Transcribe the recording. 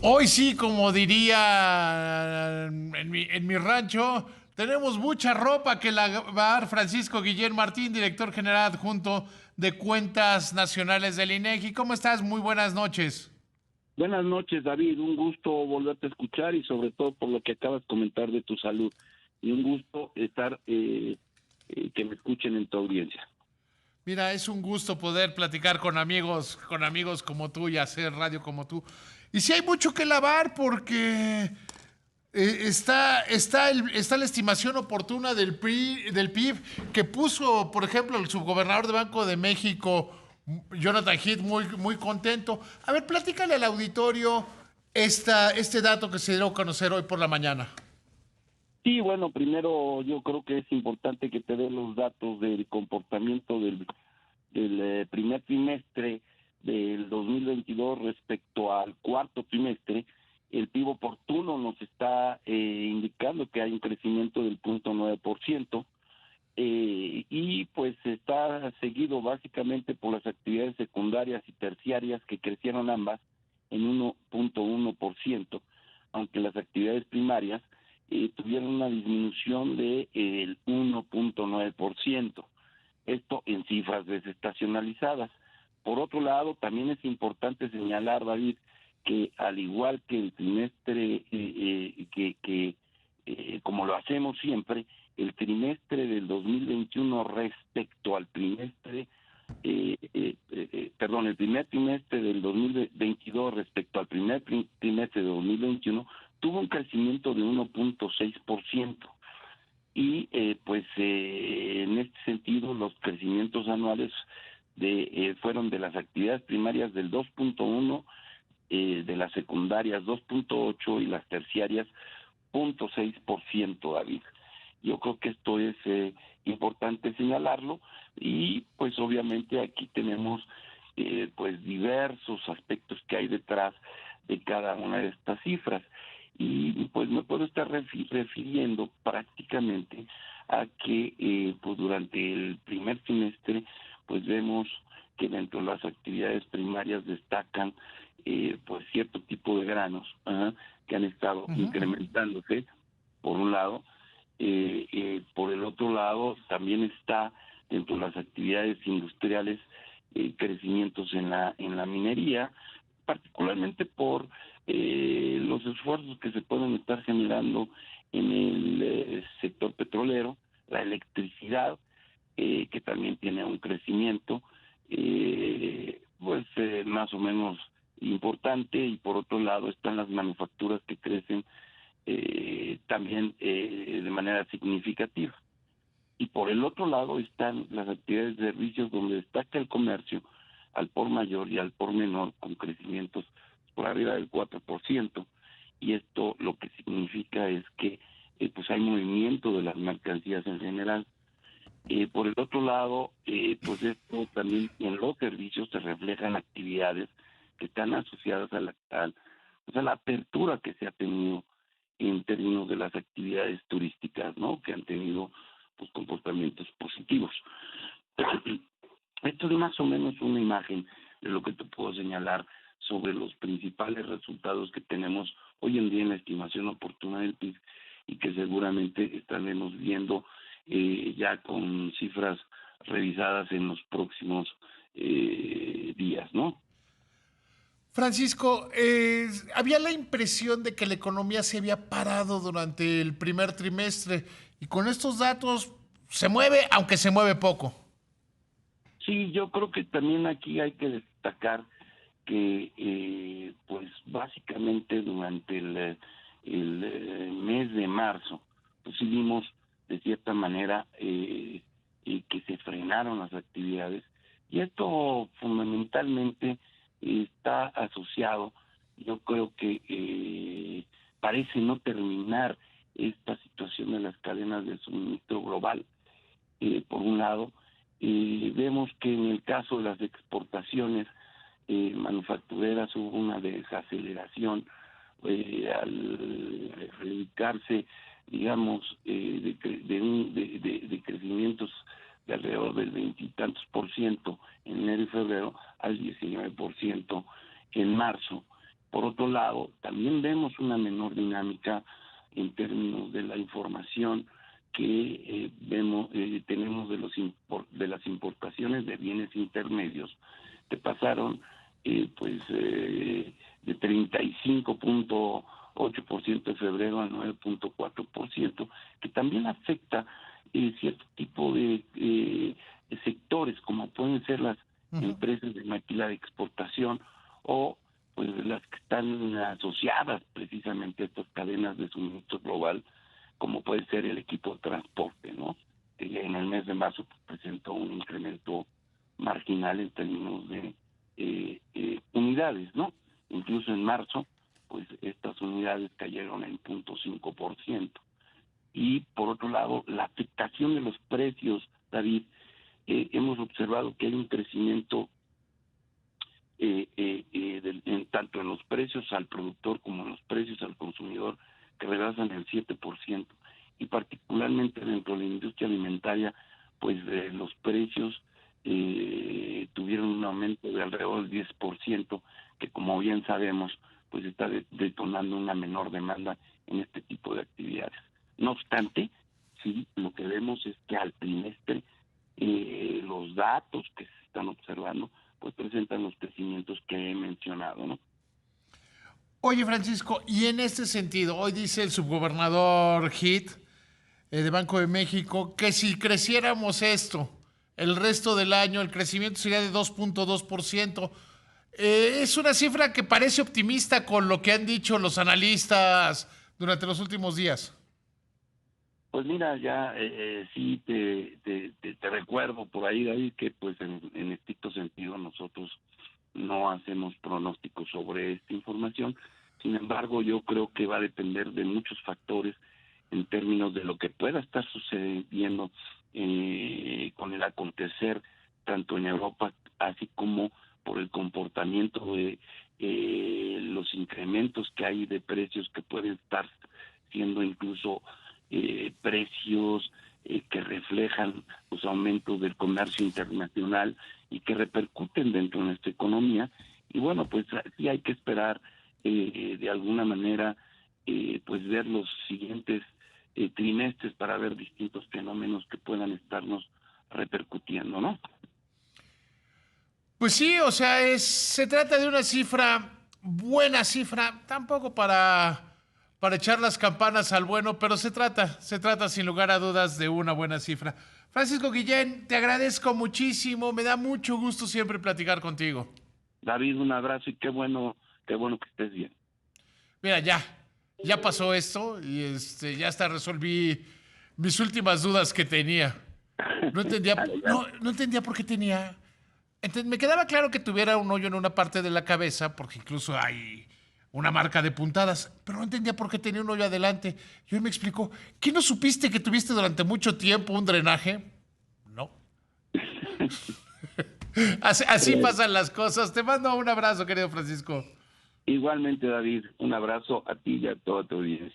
Hoy sí, como diría en mi rancho, tenemos mucha ropa que lavar. Francisco Guillén Martín, director general adjunto de Cuentas Nacionales del INEGI. ¿Cómo estás? Muy buenas noches. Buenas noches, David. Un gusto volverte a escuchar y sobre todo por lo que acabas de comentar de tu salud. Y un gusto estar, que me escuchen en tu audiencia. Mira, es un gusto poder platicar con amigos como tú y hacer radio como tú. Y sí hay mucho que lavar porque está la estimación oportuna del PIB que puso, por ejemplo, el subgobernador de Banco de México, Jonathan Heath, muy contento. A ver, platícale al auditorio este dato que se dio a conocer hoy por la mañana. Sí, bueno, primero yo creo que es importante que te dé los datos del comportamiento del primer trimestre del 2022 respecto al cuarto trimestre. El PIB oportuno nos está indicando que hay un crecimiento del 0.9%. Y pues está seguido básicamente por las actividades secundarias y terciarias que crecieron ambas en 1.1%, aunque las actividades primarias tuvieron una disminución de el 1.9%, esto en cifras desestacionalizadas. Por otro lado, también es importante señalar, David, que al igual que el trimestre como lo hacemos siempre, el trimestre del 2021 respecto al el primer trimestre del 2022 respecto al primer trimestre de 2021 tuvo un crecimiento de 1.6%. Y en este sentido los crecimientos anuales fueron de las actividades primarias del 2.1, de las secundarias 2.8 y las terciarias 0.6%, David. Yo creo que esto es importante señalarlo y pues obviamente aquí tenemos pues diversos aspectos que hay detrás de cada una de estas cifras y pues me puedo estar refiriendo prácticamente a que pues durante el primer trimestre pues vemos que dentro de las actividades primarias destacan pues cierto tipo de granos que han estado Ujú, ujú. incrementándose por un lado. Por el otro lado también está dentro de las actividades industriales crecimientos en la minería, particularmente por los esfuerzos que se pueden estar generando en el sector petrolero, la electricidad, que también tiene un crecimiento más o menos importante, y por otro lado están las manufacturas que crecen también de manera significativa. Y por el otro lado están las actividades de servicios donde destaca el comercio al por mayor y al por menor con crecimientos por arriba del 4%, y esto lo que significa es que pues hay movimiento de las mercancías en general. Por el otro lado, pues esto también en los servicios se reflejan actividades que están asociadas a la apertura que se ha tenido en términos de las actividades turísticas, ¿no? Que han tenido pues comportamientos positivos. Esto es más o menos una imagen de lo que te puedo señalar sobre los principales resultados que tenemos hoy en día en la estimación oportuna del PIB y que seguramente estaremos viendo ya con cifras revisadas en los próximos días, ¿no? Francisco, había la impresión de que la economía se había parado durante el primer trimestre y con estos datos se mueve, aunque se mueve poco. Sí, yo creo que también aquí hay que destacar que pues básicamente durante el mes de marzo pues sí vimos de cierta manera que se frenaron las actividades, y esto fundamentalmente está asociado, yo creo que parece no terminar esta situación de las cadenas de suministro global. Por un lado, vemos que en el caso de las exportaciones manufactureras hubo una desaceleración al dedicarse, digamos, de crecimientos de alrededor del veintitantos por ciento en enero y febrero al 19% en marzo. Por otro lado, también vemos una menor dinámica en términos de la información que tenemos de las importaciones de bienes intermedios, que pasaron de 35.8% de febrero a 9.4%, que también afecta cierto tipo de sectores, como pueden ser las empresas de maquila de exportación o pues las que están asociadas precisamente a estas cadenas de suministro global, como puede ser el equipo de transporte, ¿no? En el mes de marzo presentó un incremento marginal en términos de unidades, ¿no? Incluso en marzo, pues estas unidades cayeron en 0.5%. Y por otro lado, la afectación de los precios, David, hemos observado que hay un crecimiento tanto en los precios al productor como en los precios al consumidor, que rebasan el 7%, y particularmente dentro de la industria alimentaria, pues los precios tuvieron un aumento de alrededor del 10%, que como bien sabemos, pues está detonando una menor demanda en este tipo de actividades. No obstante, sí, lo que vemos es que al trimestre los datos que se están observando pues presentan los crecimientos que he mencionado, ¿no? Oye, Francisco, y en este sentido, hoy dice el subgobernador Heath de Banco de México que si creciéramos esto el resto del año, el crecimiento sería de 2.2%. Es una cifra que parece optimista con lo que han dicho los analistas durante los últimos días. Pues mira, ya sí te recuerdo por ahí, David, que pues en estricto sentido nosotros no hacemos pronósticos sobre esta información. Sin embargo, yo creo que va a depender de muchos factores en términos de lo que pueda estar sucediendo con el acontecer tanto en Europa, así como por el comportamiento de los incrementos que hay de precios que pueden estar siendo incluso precios que reflejan los aumentos del comercio internacional y que repercuten dentro de nuestra economía. Y bueno, pues sí hay que esperar de alguna manera pues ver los siguientes trimestres para ver distintos fenómenos que puedan estarnos repercutiendo, ¿no? Pues sí, o sea, se trata de una cifra, buena cifra, tampoco para echar las campanas al bueno, pero se trata sin lugar a dudas de una buena cifra. Francisco Guillén, te agradezco muchísimo, me da mucho gusto siempre platicar contigo. David, un abrazo y qué bueno que estés bien. Mira, ya pasó esto y ya hasta resolví mis últimas dudas que tenía. No entendía, no entendía por qué tenía. Me quedaba claro que tuviera un hoyo en una parte de la cabeza, porque incluso hay una marca de puntadas, pero no entendía por qué tenía un hoyo adelante. Y hoy me explicó, ¿qué no supiste que tuviste durante mucho tiempo un drenaje? No. Así pasan las cosas. Te mando un abrazo, querido Francisco. Igualmente, David, un abrazo a ti y a toda tu audiencia.